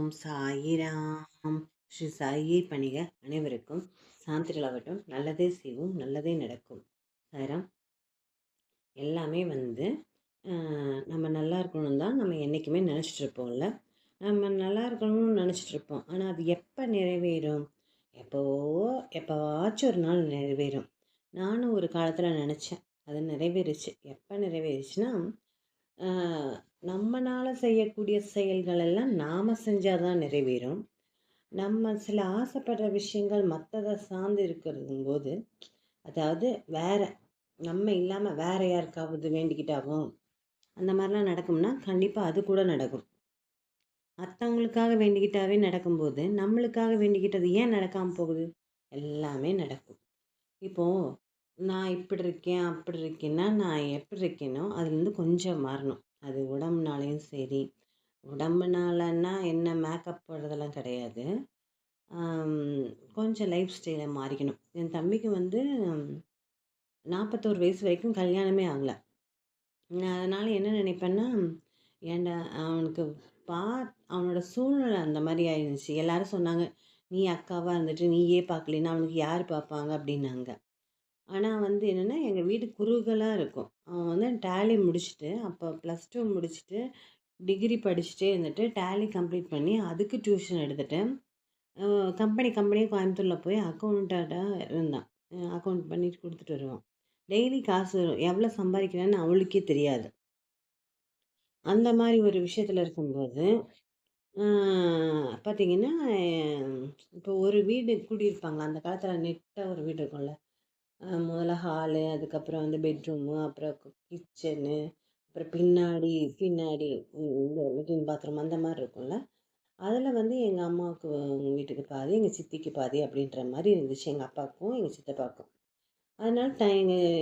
ஓம் சாயிராம். ஸ்ரீ சாயி பணிக அனைவருக்கும் சாந்திரலாகட்டும். நல்லதே செய்வோம், நல்லதே நடக்கும். சாயிராம். எல்லாமே நம்ம நல்லா இருக்கணும் தான் நம்ம என்றைக்குமே நினச்சிட்ருப்போம்ல. நம்ம நல்லா இருக்கணும்னு நினச்சிட்ருப்போம். ஆனால் அது எப்போ நிறைவேறும்? எப்போவாச்சும் ஒரு நாள் நிறைவேறும். நானும் ஒரு காலத்தில் நினச்சேன். அது நிறைவேறுச்சு. எப்போ நிறைவேறுச்சுன்னா, நம்மளால் செய்யக்கூடிய செயல்கள் எல்லாம் நாம் செஞ்சால் தான் நிறைவேறும். நம்ம சில ஆசைப்படுற விஷயங்கள் மற்றதை சார்ந்து இருக்கிறதும் போது, அதாவது நம்ம இல்லாமல் வேற யாருக்காவது வேண்டிக்கிட்டாவும் அந்த மாதிரிலாம் நடக்கும்னா கண்டிப்பாக அது கூட நடக்கும். மற்றவங்களுக்காக வேண்டிக்கிட்டாவே நடக்கும்போது நம்மளுக்காக வேண்டிக்கிட்டது ஏன் நடக்காமல் போகுது? எல்லாமே நடக்கும். இப்போது நான் இப்படி இருக்கேன் அப்படி இருக்கேன்னா நான் எப்படி இருக்கேனோ அதுலேருந்து கொஞ்சம் மாறணும். அது உடம்புனாலையும் சரி, உடம்புனாலன்னா என்ன மேக்கப் போடுறதெல்லாம் கிடையாது. கொஞ்சம் லைஃப் ஸ்டைலை மாறிக்கணும். என் தம்பிக்கு 41 வயசு வரைக்கும் கல்யாணமே ஆகலை. நான் அதனால் என்ன நினைப்பேன்னா, ஏன்டா அவனுக்கு பா அவனோட சூழ்நிலை அந்த மாதிரி ஆயிடுச்சு. எல்லாரும் சொன்னாங்க, நீ அக்காவாக இருந்துட்டு நீயே பார்க்கலைன்னா அவனுக்கு யார் பார்ப்பாங்க அப்படின்னாங்க. ஆனால் என்னென்னா எங்கள் வீடு குறுகலாக இருக்கும். அவன் டேலி முடிச்சுட்டு அப்போ +2 முடிச்சுட்டு டிகிரி படிச்சுட்டே இருந்துட்டு டேலி கம்ப்ளீட் பண்ணி அதுக்கு டியூஷன் எடுத்துட்டு கம்பெனியே கோயம்புத்தூரில் போய் அக்கௌண்ட்டாக இருந்தான். அக்கௌண்ட் பண்ணிட்டு கொடுத்துட்டு வருவான். டெய்லி காசு வரும். எவ்வளோ சம்பாதிக்கிறான்னு அவளுக்கே தெரியாது. அந்த மாதிரி ஒரு விஷயத்தில் இருக்கும்போது பார்த்தீங்கன்னா, இப்போ ஒரு வீடு குடியிருப்பாங்க. அந்த காலத்தில் நெட்டாக ஒரு வீடு இருக்கும்ல. முதல்ல ஹாலு, அதுக்கப்புறம் பெட்ரூமு, அப்புறம் கிச்சனு, அப்புறம் பின்னாடி பின்னாடி இந்த லெட்டின் பாத்ரூம் அந்த மாதிரி இருக்கும்ல. அதில் எங்கள் அம்மாவுக்கு வீட்டுக்கு பாதி, எங்கள் சித்திக்கு பாதி அப்படின்ற மாதிரி இருந்துச்சு. எங்கள் அப்பாவுக்கும் எங்கள் சித்தப்பாவுக்கும். அதனால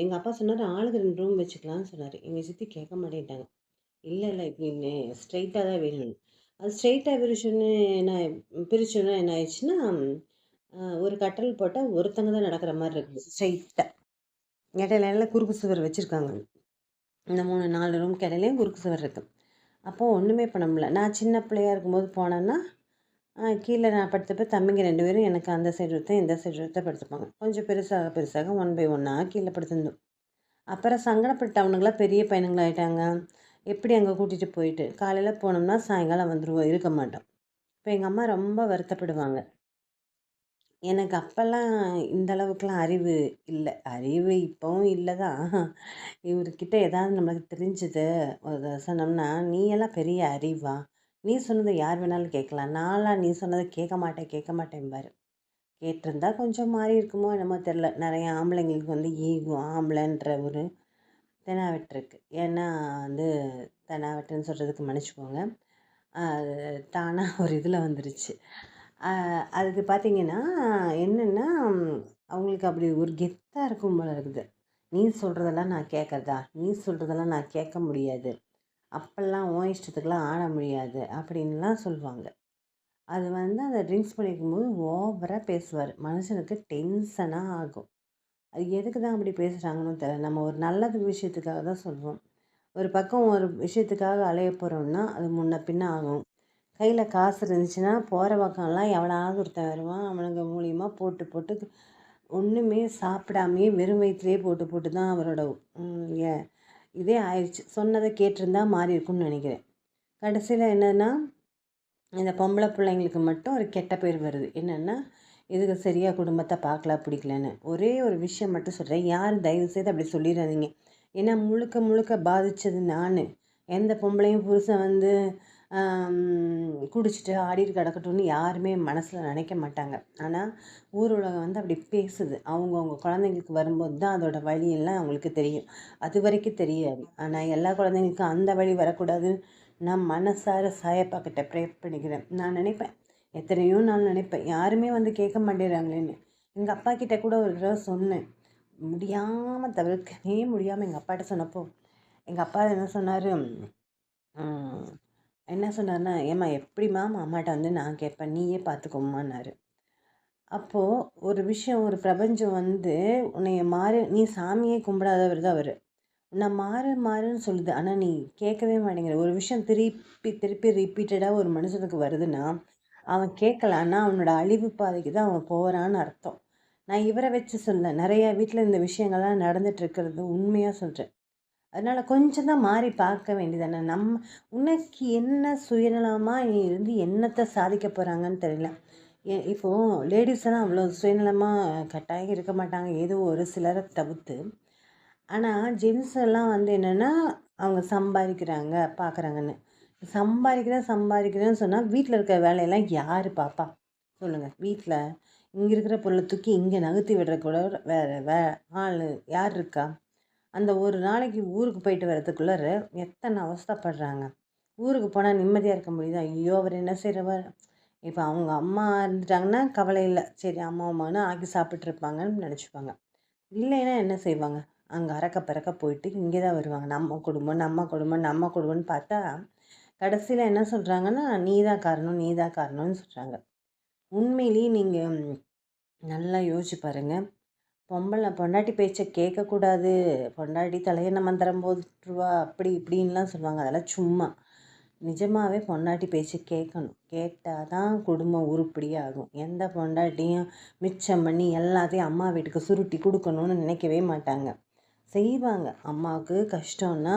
எங்கள் அப்பா சொன்னார், ஆளுக்கு 2 ரூம் வச்சுக்கலான்னு சொன்னார். எங்கள் சித்தி கேட்க மாட்டேன்ட்டாங்க. இல்லை இல்லை இப்படின்னு ஸ்ட்ரைட்டாக தான் வேணும்னு. அது ஸ்ட்ரைட்டாக பிரிச்சோன்னா என்ன ஆயிடுச்சுன்னா, ஒரு கட்டல் போட்டால் ஒருத்தங்க தான் நடக்கிற மாதிரி இருக்குது ஸ்ட்ரைட்டாக. இடையில குறுக்கு சுவர் வச்சுருக்காங்க. இந்த 3 4 ரூமுக்கு இடையிலையும் குறுக்கு சுவர் இருக்குது. அப்போது ஒன்றுமே பண்ண முடியல. நான் சின்ன பிள்ளையாக இருக்கும்போது போனேன்னா, கீழே நான் படுத்தப்போ தம்பிங்க 2 பேரும் எனக்கு அந்த சைடு ஒருத்தன் இந்த சைடு ஒருத்தன் படுத்துப்பாங்க. கொஞ்சம் பெருசாக 1 பை 1 கீழே படுத்துருந்தோம். அப்புறம் சங்கடப்பட்டவனுங்களாம் பெரிய பையனுங்களாயிட்டாங்க. எப்படி அங்கே கூட்டிகிட்டு போயிட்டு காலையில் போனோம்னா சாயங்காலம் வந்துடுவோம், இருக்க மாட்டோம். இப்போ எங்கள் அம்மா ரொம்ப வருத்தப்படுவாங்க. எனக்கு அப்போல்லாம் இந்த அளவுக்குலாம் அறிவு இல்லை. அறிவு இப்போவும் இல்லை தான். இவர்கிட்ட ஏதாவது நம்மளுக்கு தெரிஞ்சது சொன்னோம்னா, நீ எல்லாம் பெரிய அறிவா? நீ சொன்னதை யார் வேணாலும் கேட்கலாம். நான்லாம் நீ சொன்னதை கேட்க மாட்டேன்பாரு. கேட்டிருந்தா கொஞ்சம் மாறி இருக்குமோ என்னமோ தெரில. நிறைய ஆம்பளைங்களுக்கு ஈகோ ஆம்பளைன்ற ஒரு தெனாவெட்டு இருக்குது. ஏன்னா தெனாவெட்டுன்னு சொல்கிறதுக்கு மன்னிச்சுக்கோங்க. தானாக ஒரு இதில் வந்துருச்சு. அதுக்கு பார்த்தீங்கன்னா என்னென்னா, அவங்களுக்கு அப்படி ஒரு கெத்தாக இருக்கும் போல இருக்குது. நீ சொல்கிறதெல்லாம் நான் கேட்குறதா? நீ சொல்கிறதெல்லாம் நான் கேட்க முடியாது. அப்போல்லாம் உன் இஷ்டத்துக்கெலாம் ஆட முடியாது அப்படின்லாம் சொல்லுவாங்க. அது அந்த ட்ரிங்க்ஸ் பண்ணிக்கும்போது ஓவராக பேசுவார். மனுஷனுக்கு டென்ஷனாக ஆகும். அது எதுக்கு தான் அப்படி பேசுகிறாங்கன்னு தெரியல. நம்ம ஒரு நல்லது விஷயத்துக்காக தான் சொல்லுவோம். ஒரு பக்கம் ஒரு விஷயத்துக்காக அலைய போகிறோம்னா அது முன்ன பின்ன ஆகும். கையில் காசு இருந்துச்சுன்னா போகிற பக்கம்லாம் எவனாவது ஒருத்தன் வருவான். அவனுங்க மூலியமாக போட்டு ஒன்றுமே சாப்பிடாமையே வெறும் வயிற்றுலேயே போட்டு தான் அவரோட இதே ஆயிடுச்சு. சொன்னதை கேட்டிருந்தா மாறி இருக்கும்னு நினைக்கிறேன். கடைசியில் என்னென்னா, இந்த பொம்பளை பிள்ளைங்களுக்கு மட்டும் ஒரு கெட்ட பேர் வருது. என்னென்னா, இதுக்கு சரியாக குடும்பத்தை பார்க்கல பிடிக்கலன்னு. ஒரே ஒரு விஷயம் மட்டும் சொல்கிறேன், யாரும் தயவுசெய்து அப்படி சொல்லிடாதீங்க. ஏன்னா முழுக்க பாதித்தது நான். எந்த பொம்பளையும் புருஷன் குடிச்சிட்டு ஆடிட்டு கிடக்கட்டும்னு யாருமே மனசில் நினைக்க மாட்டாங்க. ஆனால் ஊர் உலகம் அப்படி பேசுது. அவங்கவுங்க குழந்தைங்களுக்கு வரும்போது தான் அதோட வழியெல்லாம் அவங்களுக்கு தெரியும். அது வரைக்கும் தெரியாது. ஆனால் எல்லா குழந்தைங்களுக்கும் அந்த வழி வரக்கூடாதுன்னு நான் மனசார சாயப்பாக்கிட்ட ப்ரேயர் பண்ணிக்கிறேன். நான் நினைப்பேன், எத்தனையோ நாள் நினைப்பேன், யாருமே கேட்க மாட்டேறாங்களேன்னு. எங்கள் அப்பா கிட்டே கூட ஒரு தடவை சொன்னேன். முடியாமல் தவிர்க்கவே முடியாமல் எங்கள் அப்பாட்ட சொன்னப்போ எங்கள் அப்பா என்ன சொன்னார்னா, ஏம்மா எப்படிம்மா அம்மாட்ட நான் கேட்பேன், நீயே பார்த்துக்கோம்மான்னாரு. அப்போது ஒரு விஷயம், ஒரு பிரபஞ்சம் உன்னைய நீ சாமியே கும்பிடாதவர் தான் அவர். உன்னை மாறுன்னு சொல்லுது. ஆனால் நீ கேட்கவே மாட்டேங்கிற. ஒரு விஷயம் திருப்பி திருப்பி ரிப்பீட்டடாக ஒரு மனுஷனுக்கு வருதுன்னா அவன் கேட்கல. ஆனால் அவனோட அழிவு பாதைக்கு தான் அவன் போகிறான்னு அர்த்தம். நான் இவரை வச்சு சொல்ல, நிறைய வீட்டில் இந்த விஷயங்கள்லாம் நடந்துட்டு இருக்கிறது உண்மையாக சொல்கிறேன். அதனால் கொஞ்சம் தான் மாறி பார்க்க வேண்டியதானே. உனக்கு என்ன சுயநலமாக இருந்து என்னத்தை சாதிக்க போகிறாங்கன்னு தெரியல. இப்போது லேடிஸ் எல்லாம் அவ்வளோ சுயநலமாக கட்டாயம் இருக்க மாட்டாங்க, ஏதோ ஒரு சிலரை தவிர்த்து. ஆனால் ஜென்ஸ் எல்லாம் வந்து என்னென்னா அவங்க சம்பாதிக்கிறாங்க பார்க்குறாங்கன்னு. சம்பாதிக்கிறேன்னு சொன்னால் வீட்டில் இருக்க வேலையெல்லாம் யார் பார்ப்பா சொல்லுங்கள்? வீட்டில் இங்கே இருக்கிற பொருளை தூக்கி இங்கே நகர்த்தி விடுற கூட வேறு ஆள் யார் இருக்கா? அந்த ஒரு நாளைக்கு ஊருக்கு போயிட்டு வர்றதுக்குள்ளார எத்தனை அவஸ்தைப்படுறாங்க. ஊருக்கு போனால் நிம்மதியாக இருக்க முடியுதா? ஐயோ அவர் என்ன செய்கிறவர். இப்போ அவங்க அம்மா இருந்துட்டாங்கன்னா கவலை இல்லை, சரி அம்மா அம்மானு ஆக்கி சாப்பிட்ருப்பாங்கன்னு நினச்சிப்பாங்க. இல்லைன்னா என்ன செய்வாங்க? அங்கே அறக்க பறக்க போயிட்டு இங்கே தான் வருவாங்க. நம்ம குடும்பம் நம்ம குடும்பம் நம்ம குடும்பம்னு பார்த்தா கடைசியில் என்ன சொல்கிறாங்கன்னா நீ தான் காரணம் நீ தான் காரணம்னு சொல்கிறாங்க. உண்மையிலேயே நீங்கள் நல்லா யோசிச்சு பாருங்கள். பொண்டாட்டி பேச்சை கேட்கக்கூடாது, பொண்டாட்டி தலையணை மந்திரம் போட்டுருவா அப்படி இப்படின்லாம் சொல்லுவாங்க. அதெல்லாம் சும்மா. நிஜமாகவே பொண்டாட்டி பேச்சு கேட்கணும். கேட்டால் தான் குடும்பம் உருப்படியாகும். எந்த பொண்டாட்டியும் மிச்சம் பண்ணி எல்லாத்தையும் அம்மா வீட்டுக்கு சுருட்டி கொடுக்கணும்னு நினைக்கவே மாட்டாங்க. செய்வாங்க. அம்மாவுக்கு கஷ்டம்னா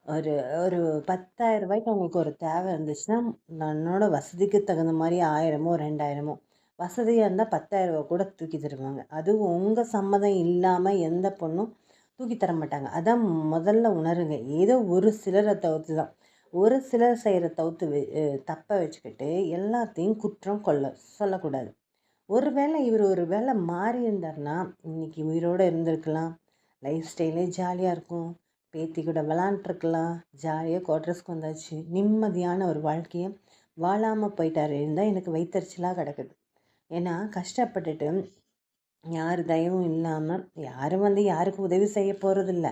ஒரு ஒரு 10,000 அவங்களுக்கு ஒரு தேவை இருந்துச்சுன்னா தன்னோட வசதிக்கு தகுந்த மாதிரி 1000மோ 2000மோ வசதியாக இருந்தால் 10,000 கூட தூக்கி தருவாங்க. அதுவும் உங்கள் சம்மதம் இல்லாமல் எந்த பொண்ணும் தூக்கி தர மாட்டாங்க. அதான் முதல்ல உணருங்க. ஏதோ ஒரு சிலரை தவிர்த்து தான். ஒரு சிலர் செய்கிற தப்பை வச்சுக்கிட்டு எல்லாத்தையும் குற்றம் சொல்லக்கூடாது. இவர் ஒரு வேளை மாறி இருந்தார்னா இன்னைக்கு உயிரோடு இருந்திருக்கலாம். லைஃப் ஸ்டைலே ஜாலியாக இருக்கும். பேத்தி கூட விளாண்டுருக்கலாம். ஜாலியாக குவார்ட்டர்ஸ்க்கு வந்தாச்சு. நிம்மதியான ஒரு வாழ்க்கையை வாழாமல் போயிட்டார் இருந்தால் எனக்கு வயிற்றுச்சலாக கிடக்குது. ஏன்னா கஷ்டப்பட்டுட்டு யார் தயவும் இல்லாமல் யாரும் வந்து யாருக்கும் உதவி செய்ய போகிறதில்ல.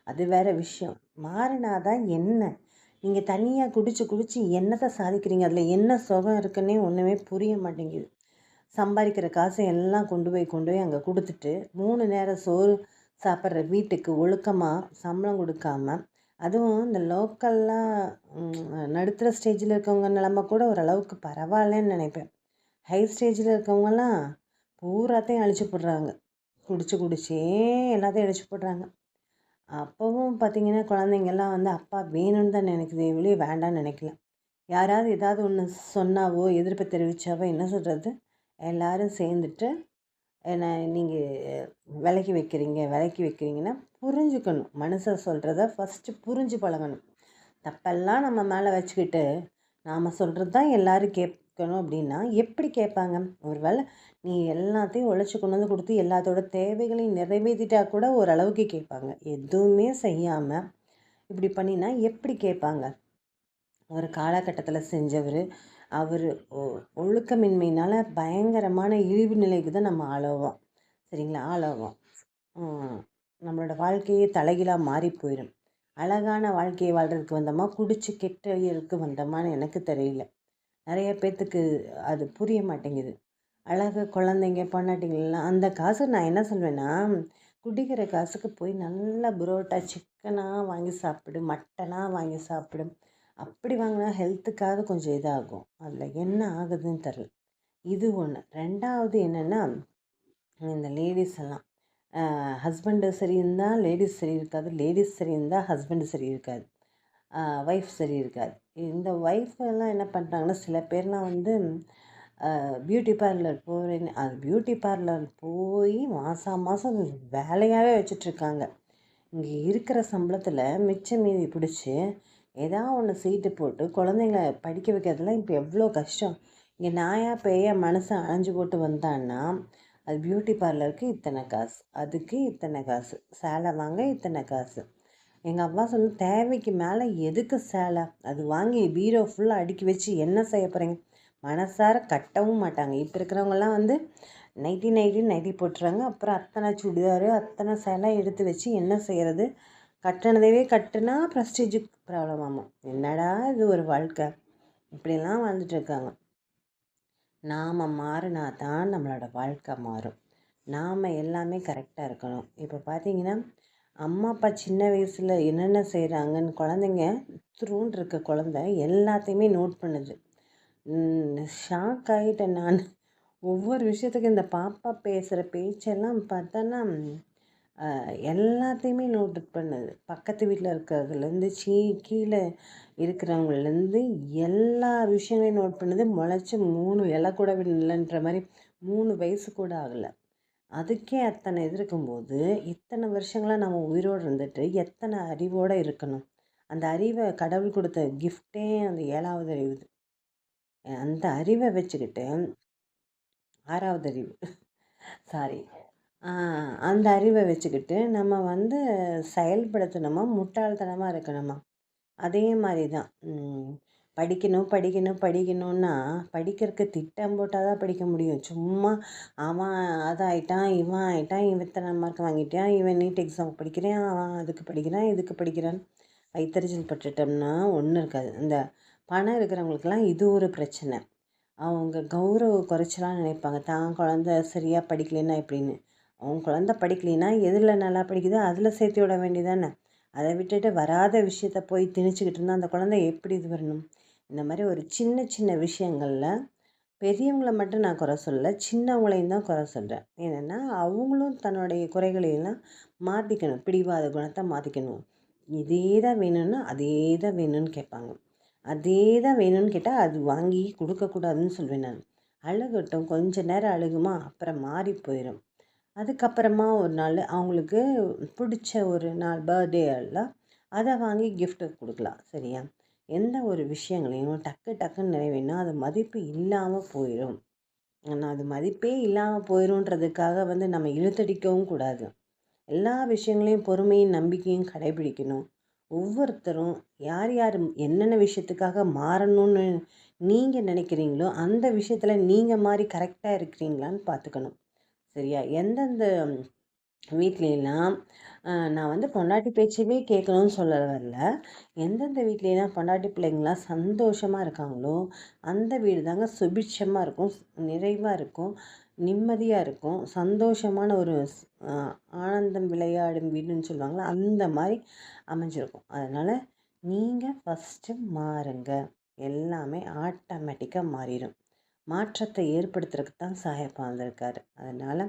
அது வேறு விஷயம். மாறினாதான் என்ன? நீங்கள் தனியாக குடிச்சு என்னத்தை சாதிக்கிறீங்க? அதில் என்ன சுகம் இருக்குன்னே ஒன்றுமே புரிய மாட்டேங்குது. சம்பாதிக்கிற காசை எல்லாம் கொண்டு போய் அங்கே கொடுத்துட்டு 3 நேரம் சோறு சாப்பிட்ற வீட்டுக்கு ஒழுக்கமாக சம்பளம் கொடுக்காம, அதுவும் இந்த லோக்கல்லாம் நடுத்தர ஸ்டேஜில் இருக்கவங்க நிலமை கூட ஓரளவுக்கு பரவாயில்லன்னு நினைப்பேன். ஹை ஸ்டேஜில் இருக்கவங்கலாம் பூராத்தையும் அழிச்சு போடுறாங்க. குடிச்சே எல்லாத்தையும் அழிச்சு போடுறாங்க. அப்போவும் பார்த்திங்கன்னா குழந்தைங்கள்லாம் வந்து அப்பா வேணும்னு தான் நினைக்குது, வெளியே வேண்டான்னு நினைக்கல. யாராவது ஏதாவது ஒன்று சொன்னாவோ எதிர்ப்பு தெரிவித்தாவோ என்ன சொல்கிறது? எல்லோரும் சேர்ந்துட்டு என்ன நீங்கள் விலைக்கு வைக்கிறீங்கன்னா புரிஞ்சுக்கணும். மனுஷன் சொல்கிறத ஃபஸ்ட்டு புரிஞ்சு பழகணும். தப்பெல்லாம் நம்ம மேலே வச்சுக்கிட்டு நாம் சொல்கிறது தான் எல்லோரும் கேட்கணும் அப்படின்னா எப்படி கேட்பாங்க? ஒரு வேளை நீ எல்லாத்தையும் உழைச்சி கொண்டு வந்து கொடுத்து எல்லாத்தோட தேவைகளையும் நிறைவேற்றிட்டா கூட ஓரளவுக்கு கேட்பாங்க. எதுவுமே செய்யாமல் இப்படி பண்ணினா எப்படி கேட்பாங்க? ஒரு காலகட்டத்தில் செஞ்சவர் அவர் ஒழுக்கமின்மையினால் பயங்கரமான இழிவு நிலைக்கு தான் நம்ம ஆளாவோம். சரிங்களா? ஆளாவோம். நம்மளோட வாழ்க்கையே தலைகீழாக மாறி போயிடும். அழகான வாழ்க்கையை வாழ்கிறதுக்கு வந்தோமா, குடிச்சு கெட்டதுக்கு வந்தோமான்னு எனக்கு தெரியல. நிறைய பேர்த்துக்கு அது புரிய மாட்டேங்குது. அழகு குழந்தைங்க பொண்டாட்டிங்கள்லாம் அந்த காசு நான் என்ன சொல்வேன்னா, குடிக்கிற காசுக்கு போய் நல்லா புரோட்டா சிக்கனாக வாங்கி சாப்பிடு, மட்டனாக வாங்கி சாப்பிடு. அப்படி வாங்கினா ஹெல்த்துக்காக கொஞ்சம் இதாகும். அதில் என்ன ஆகுதுன்னு தெரில. இது ஒன்று. 2வது என்னென்னா, இந்த லேடிஸ் எல்லாம் ஹஸ்பண்டு சரி இருந்தால் லேடிஸ் சரி இருக்காது, லேடிஸ் சரி இருந்தால் ஹஸ்பண்டு சரி இருக்காது, ஒய்ஃப் சரி இருக்காது. இந்த ஒய்ஃப் எல்லாம் என்ன பண்ணுறாங்கன்னா, சில பேர்லாம் வந்து பியூட்டி பார்லர் போகிறேன்னு அது பியூட்டி பார்லர் போய் மாதம் வேலையாகவே வச்சிட்ருக்காங்க. இங்கே இருக்கிற சம்பளத்தில் மிச்சம் மீதி பிடிச்சி ஏதாவது ஒன்று சீட்டு போட்டு குழந்தைங்கள படிக்க வைக்கிறதுலாம் இப்போ எவ்வளோ கஷ்டம். இங்கே நாயா பேயா மனுஷன் அலைஞ்சு போட்டு வந்தான்னா அது பியூட்டி பார்லருக்கு இத்தனை காசு, அதுக்கு இத்தனை காசு, சேலை வாங்க இத்தனை காசு. எங்கள் அப்பா சொல்லு, தேவைக்கு மேலே எதுக்கு சேலை? அது வாங்கி பீரோ ஃபுல்லாக அடுக்கி வச்சு என்ன செய்ய போகிறீங்க? மனசார கட்டவும் மாட்டாங்க. இப்போ இருக்கிறவங்கலாம் வந்து நைட்டி போட்டுறாங்க. அப்புறம் அத்தனை சுடிதாரு அத்தனை சேலை எடுத்து வச்சு என்ன செய்கிறது? கட்டினதவே கட்டுனா ப்ரெஸ்டீஜுக்கு ப்ராப்ளம் ஆகும். என்னடா இது ஒரு வாழ்க்கை? இப்படிலாம் வாழ்ந்துட்டுருக்காங்க. நாம் மாறினா தான் நம்மளோட வாழ்க்கை மாறும். நாம் எல்லாமே கரெக்டாக இருக்கணும். இப்போ பார்த்தீங்கன்னா அம்மா அப்பா சின்ன வயசில் என்னென்ன செய்கிறாங்கன்னு குழந்தைங்க இத்துரூண்டு இருக்க குழந்தை எல்லாத்தையுமே நோட் பண்ணுது. ஷாக் ஆகிட்டேன் நான். ஒவ்வொரு விஷயத்துக்கும் இந்த பாப்பா பேசுகிற பேச்செல்லாம் பார்த்தோன்னா எல்லாத்தையுமே நோட் பண்ணுது. பக்கத்து வீட்டில் இருக்கிறதுலேருந்து கீழே இருக்கிறவங்கலேருந்து எல்லா விஷயங்களையும் நோட் பண்ணுது. முளைச்சி 3 இலை கூட இல்லைன்ற மாதிரி 3 வயசு கூட ஆகலை. அதுக்கே அத்தனை இது இருக்கும்போது இத்தனை வருஷங்களாக நம்ம உயிரோடு இருந்துட்டு எத்தனை அறிவோடு இருக்கணும். அந்த அறிவை கடவுள் கொடுத்த கிஃப்டே அந்த 7வது அறிவு. அந்த அறிவை வச்சுக்கிட்டு 6வது அறிவு சாரி அந்த அறிவை வச்சுக்கிட்டு நம்ம செயல்படுத்தணுமா முட்டாள்தனமாக இருக்கணுமா? அதே மாதிரி தான் படிக்கணும் படிக்கணும் படிக்கணும்னா படிக்கிறதுக்கு திட்டம் போட்டால் தான் படிக்க முடியும். சும்மா அவன் அதாயிட்டான் இவன் ஆயிட்டான் இவன் இத்தனை மார்க் வாங்கிட்டான் இவன் நீட் எக்ஸாம் படிக்கிறான் அவன் அதுக்கு படிக்கிறான் இதுக்கு படிக்கிறான் வைத்தறிச்சல் பட்டுட்டோம்னா ஒன்றும் இருக்காது. இந்த பணம் இருக்கிறவங்களுக்கெல்லாம் இது ஒரு பிரச்சனை. அவங்க கௌரவ குறைச்சலாக நினைப்பாங்க. தான் குழந்த சரியாக படிக்கலைன்னா எப்படின்னு. அவங்க குழந்த படிக்கலைன்னா எதில் நல்லா படிக்குதோ அதில் சேர்த்து விட வேண்டியதானே. அதை விட்டுட்டு வராத விஷயத்த போய் திணிச்சுக்கிட்டு இருந்தால் அந்த குழந்தை எப்படி இது வரணும்? இந்த மாதிரி ஒரு சின்ன சின்ன விஷயங்களில் பெரியவங்களை மட்டும் நான் குறை சொல்லலை, சின்னவங்களையும் தான் குறை சொல்கிறேன். ஏன்னா அவங்களும் தன்னுடைய குறைகளையெல்லாம் மாற்றிக்கணும். பிடிவாத குணத்தை மாற்றிக்கணும். இதே தான் வேணும்னா அதே தான் வேணும்னு கேட்பாங்க. அதே தான் வேணும்னு கேட்டால் அது வாங்கி கொடுக்கக்கூடாதுன்னு சொல்வேன் நான். அழுகட்டும், கொஞ்ச நேரம் அழுகுமா, அப்புறம் மாறி போயிடும். அதுக்கப்புறமா ஒரு நாள் அவங்களுக்கு பிடிச்ச ஒரு நாள் பர்த்டே எல்லாம் அதை வாங்கி கிஃப்ட்டு கொடுக்கலாம். சரியா? எந்த ஒரு விஷயங்களையும் டக்குன்னு நிறைவேறினா அது மதிப்பு இல்லாமல் போயிடும். ஆனால் அது மதிப்பே இல்லாமல் போயிடும்ன்றதுக்காக நம்ம இழுத்தடிக்கவும் கூடாது. எல்லா விஷயங்களையும் பொறுமையும் நம்பிக்கையும் கடைபிடிக்கணும். ஒவ்வொருத்தரும் யார் யார் என்னென்ன விஷயத்துக்காக மாறணும்னு நீங்கள் நினைக்கிறீங்களோ அந்த விஷயத்தில் நீங்கள் மாதிரி கரெக்டாக இருக்கிறீங்களான்னு பார்த்துக்கணும். சரியா? எந்தெந்த வீட்லையெல்லாம் நான் பொண்டாட்டி பேச்சவே கேட்கணும்னு சொல்ல வரல. எந்தெந்த வீட்லையெல்லாம் பொண்டாட்டி பிள்ளைங்களாம் சந்தோஷமாக இருக்காங்களோ அந்த வீடு தாங்க சுபிட்சமாக இருக்கும், நிறைவாக இருக்கும், நிம்மதியாக இருக்கும், சந்தோஷமான ஒரு ஆனந்தம் விளையாடும் வீடுன்னு சொல்லுவாங்களா அந்த மாதிரி அமைஞ்சிருக்கும். அதனால் நீங்கள் ஃபஸ்ட்டு மாறுங்க. எல்லாமே ஆட்டோமேட்டிக்காக மாறிடும். மாற்றத்தை ஏற்படுத்துறதுக்கு தான் சாயப்பா வந்திருக்காரு. அதனால்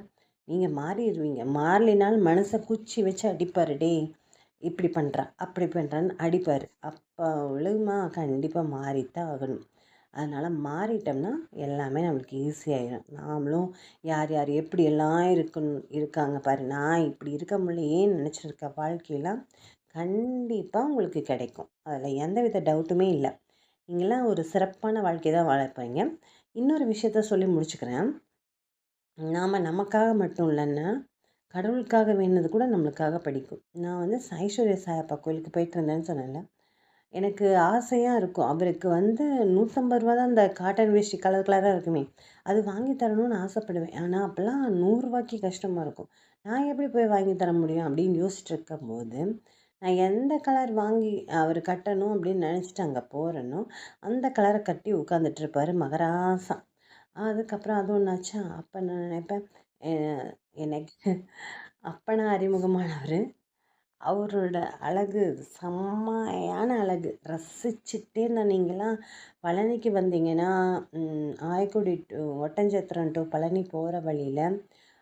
நீங்கள் மாறிடுவீங்க. மாறலினாலும் மனசை குச்சி வச்சு அடிப்பார். டே இப்படி பண்ணுறான் அப்படி பண்ணுறான்னு அடிப்பார். அப்போ ஒழுகுமா கண்டிப்பாக மாறித்தான் ஆகணும். அதனால் மாறிட்டோம்னா எல்லாமே நம்மளுக்கு ஈஸியாகிடும். நாமளும் யார் யார் எப்படியெல்லாம் இருக்காங்க பாரு, நான் இப்படி இருக்க முடியலையேன்னு நினச்சிருக்க வாழ்க்கையெல்லாம் கண்டிப்பாக உங்களுக்கு கிடைக்கும். அதில் எந்தவித டவுட்டுமே இல்லை. நீங்களாம் ஒரு சிறப்பான வாழ்க்கை தான் வாழப்பீங்க. இன்னொரு விஷயத்த சொல்லி முடிச்சுக்கிறேன். நாம் நமக்காக மட்டும் இல்லைன்னா கடவுளுக்காக வேணுனது கூட நம்மளுக்காக படிக்கும். நான் ஐஸ்வர்யா சாயப்பா கோயிலுக்கு போயிட்டு இருந்தேன்னு சொன்னேன்ல, எனக்கு ஆசையாக இருக்கும். அவருக்கு 150 ரூபா தான் அந்த காட்டன் வேஷ்டி கலர் கலராக இருக்குமே, அது வாங்கி தரணும்னு ஆசைப்படுவேன். ஆனால் அப்போல்லாம் 100 ரூபாய்க்கு கஷ்டமாக இருக்கும். நான் எப்படி போய் வாங்கி தர முடியும் அப்படின்னு யோசிச்சுட்டு இருக்கும்போது, நான் எந்த கலர் வாங்கி அவர் கட்டணும் அப்படின்னு நினச்சிட்டு அங்கே போகிறேனோ அந்த கலரை கட்டி உட்காந்துட்ருப்பார் மகராசா. அதுக்கப்புறம் அது ஒன்றாச்சா, அப்போ நான் நினைப்பேன் எனக்கு அப்போ நான் அறிமுகமானவர். அவரோட அழகு செம்மையான அழகு. ரசிச்சுட்டே இருந்தேன். நீங்களாம் பழனிக்கு வந்தீங்கன்னா ஆயக்குடி டு ஒட்டஞ்சத்திரம் டு பழனி போகிற வழியில்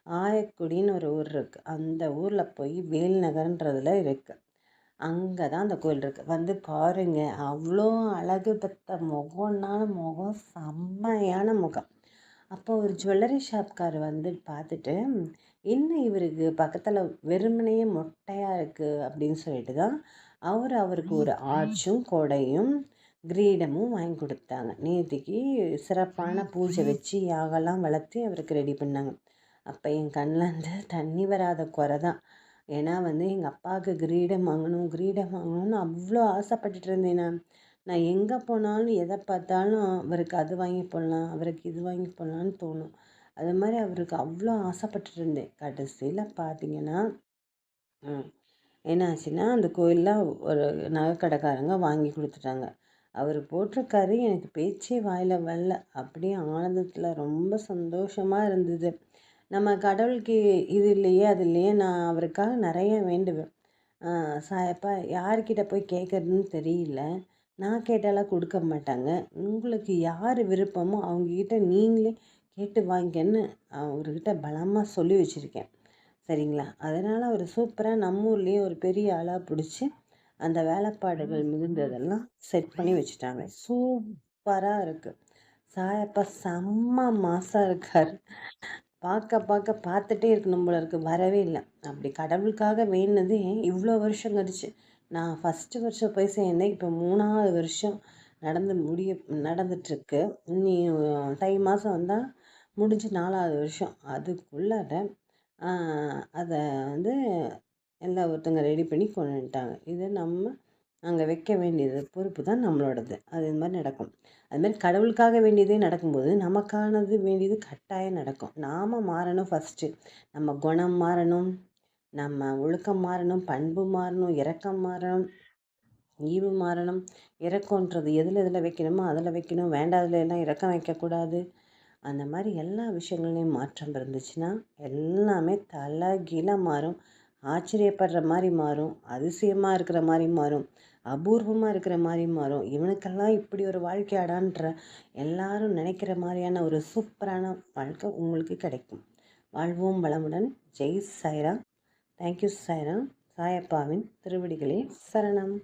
ஆயக்குடின்னு ஒரு ஊர் இருக்குது. அந்த ஊரில் போய் வேல்நகர்ன்றதில் இருக்குது. அங்கே தான் அந்த கோயில் இருக்குது. பாருங்கள், அவ்வளோ அழகு பெற்ற முகம்னா முகம் செம்மையான முகம். அப்போ ஒரு ஜுவல்லரி ஷாப்கார் பார்த்துட்டு, என்ன இவருக்கு பக்கத்தில் வெறுமனையே மொட்டையாக இருக்குது அப்படின்னு சொல்லிட்டு தான் அவருக்கு ஒரு ஆர்ச்சும் கொடையும் கிரீடமும் வாங்கி கொடுத்தாங்க. நேத்திக்கு சிறப்பான பூஜை வச்சு யாகெல்லாம் வளர்த்து அவருக்கு ரெடி பண்ணாங்க. அப்போ என் கண்ணிலேருந்து தண்ணி வராத குறை தான். ஏன்னா எங்கள் அப்பாவுக்கு கிரீடம் வாங்கணும்னு அவ்வளோ ஆசைப்பட்டுட்டு இருந்தேன் நான். நான் எங்கே போனாலும் எதை பார்த்தாலும் அவருக்கு அது வாங்கி போடலாம், அவருக்கு இது வாங்கி போடலான்னு தோணும். அது மாதிரி அவருக்கு அவ்வளோ ஆசைப்பட்டுட்டு இருந்தேன். கடைசியில் பார்த்தீங்கன்னா என்னாச்சுன்னா அந்த கோயிலில் ஒரு நகைக்கடைக்காரங்க வாங்கி கொடுத்துட்டாங்க. அவர் போட்டிருக்காரு, எனக்கு பேச்சே வாயில் வரல. அப்படியே ஆனந்தத்தில் ரொம்ப சந்தோஷமாக இருந்தது. நம்ம கடவுளுக்கு இது இல்லையே அது இல்லையே நான் அவருக்காக நிறைய வேண்டுவேன். சாயப்பா யார்கிட்ட போய் கேட்குறதுன்னு தெரியல. நான் கேட்டாலாம் கொடுக்க மாட்டாங்க. உங்களுக்கு யார் விருப்பமோ அவங்கக்கிட்ட நீங்களே கேட்டு வாங்கிக்கன்னு அவர்கிட்ட பலமாக சொல்லி வச்சுருக்கேன். சரிங்களா? அதனால் அவர் சூப்பராக நம்ம ஊர்லேயே ஒரு பெரிய ஆளாக பிடிச்சி அந்த வேலைப்பாடுகள் மிகுந்ததெல்லாம் செட் பண்ணி வச்சுட்டாங்க. சூப்பராக இருக்குது. சாயப்பா செம்ம மாசாக இருக்கார். பார்த்துட்டே இருக்கணும் போல இருக்குது. வரவே இல்லை. அப்படி கடவுளுக்காக வேண்டினது இவ்வளோ வருஷம் கழிச்சு. நான் ஃபஸ்ட்டு வருஷம் போய் சேர்ந்தேன். இப்போ 3வது வருஷம் நடந்துட்டுருக்கு. இனி தை மாதம் வந்தால் முடிஞ்சு 4வது வருஷம். அதுக்குள்ளார அதை வந்து எல்லாம் ஒருத்தங்க ரெடி பண்ணி கொண்டு வந்துட்டாங்க. இதை நம்ம அங்கே வைக்க வேண்டியது பொறுப்பு தான் நம்மளோடது. அது இது மாதிரி நடக்கும். அதுமாதிரி கடவுளுக்காக வேண்டியதே நடக்கும்போது நமக்கானது வேண்டியது கட்டாயம் நடக்கும். நாம் மாறணும் ஃபஸ்ட்டு. நம்ம குணம் மாறணும், நம்ம ஒழுக்கம் மாறணும், பண்பு மாறணும், இரக்கம் மாறணும், ஈவு மாறணும். இரக்கன்றது எதில் வைக்கணுமோ அதில் வைக்கணும். வேண்டாததுல எல்லாம் இரக்கம் வைக்கக்கூடாது. அந்த மாதிரி எல்லா விஷயங்கள்லையும் மாற்றம் இருந்துச்சுன்னா எல்லாமே தலைகீழாக மாறும். ஆச்சரியப்படுற மாதிரி மாறும், அதிசயமாக இருக்கிற மாதிரி மாறும், அபூர்வமாக இருக்கிற மாதிரி மாறும். இவனுக்கெல்லாம் இப்படி ஒரு வாழ்க்கையாடான்ற எல்லாரும் நினைக்கிற மாதிரியான ஒரு சூப்பரான வாழ்க்கை உங்களுக்கு கிடைக்கும். வாழ்வோம் வளமுடன். ஜெய் சாய்ராம். தேங்க்யூ சாய்ராம். சாயப்பாவின் திருவடிகளே சரணம்.